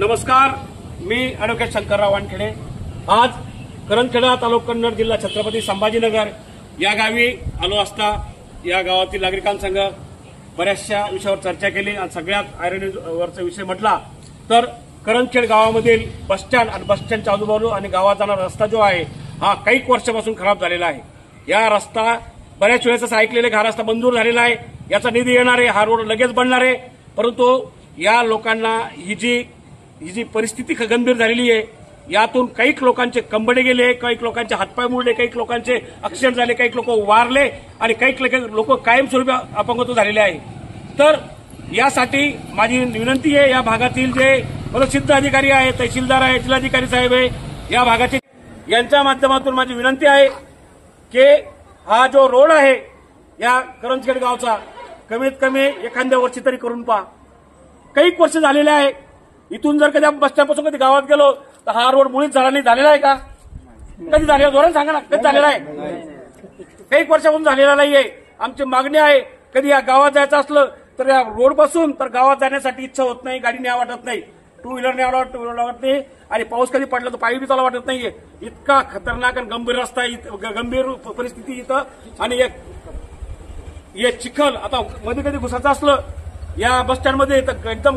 नमस्कार, मी ॲडव्होकेट शंकरराव वानखेडे। आज करंजखेडा तालुका कन्नड जिल्हा छत्रपती संभाजीनगर या गावी आलो असता या गावातील नागरिकांसंग बऱ्याचशा विषयावर चर्चा केली आणि सगळ्यात आयरनीवरचा विषय म्हटला तर करंजखेड गावामधील बसस्टँड आणि बसस्टँडच्या आजूबाजू आणि गावात जाणारा रस्ता जो आहे हा काही वर्षापासून खराब झालेला आहे। या रस्ता बऱ्याच वेळेस ऐकलेले हा रस्ता मंजूर झालेला आहे, याचा निधी येणार आहे, हा रोड लगेच बनणार आहे, परंतु या लोकांना ही जी परिस्थिती गंभीर झालेली आहे, यातून काही लोकांचे कंबडे गेले, काही लोकांचे हातपाय मोडले, काही लोकांचे ऍक्सिडेंट झाले, काही लोक वारले आणि काही लोक कायमस्वरूपी अपंगत्व झालेले आहे। तर यासाठी माझी विनंती आहे, या भागातील जे प्रसिद्ध अधिकारी आहेत, तहसीलदार आहे, जिल्हाधिकारी साहेब आहे, या भागाचे यांच्या माध्यमातून माझी विनंती आहे की हा जो रोड आहे या करंजखेड गावचा कमीत कमी एखाद्या वर्षी तरी करून पहा। काही वर्ष झालेले आहे, इथून जर कधी आपण बसस्टँडपासून कधी गावात गेलो तर हा रोड मुळीच झालेला आहे का? कधी झालेला धोरण सांगा ना, कधी झालेला आहे? काही वर्षापासून झालेला नाहीये। आमची मागणी आहे, कधी या गावात जायचं असलं तर या रोडपासून तर गावात जाण्यासाठी इच्छा होत नाही, गाडी न्यावं वाटत नाही, टू व्हीलर न्यावं वाटत नाही आणि पाऊस कधी पडला तर पायी बी चालवा वाटत नाहीये। इतका खतरनाक आणि गंभीर रस्ता, गंभीर परिस्थिती इथं आणि एक चिखल आता मध्ये कधी घुसायचं असलं या बसस्टँडमध्ये तर एकदम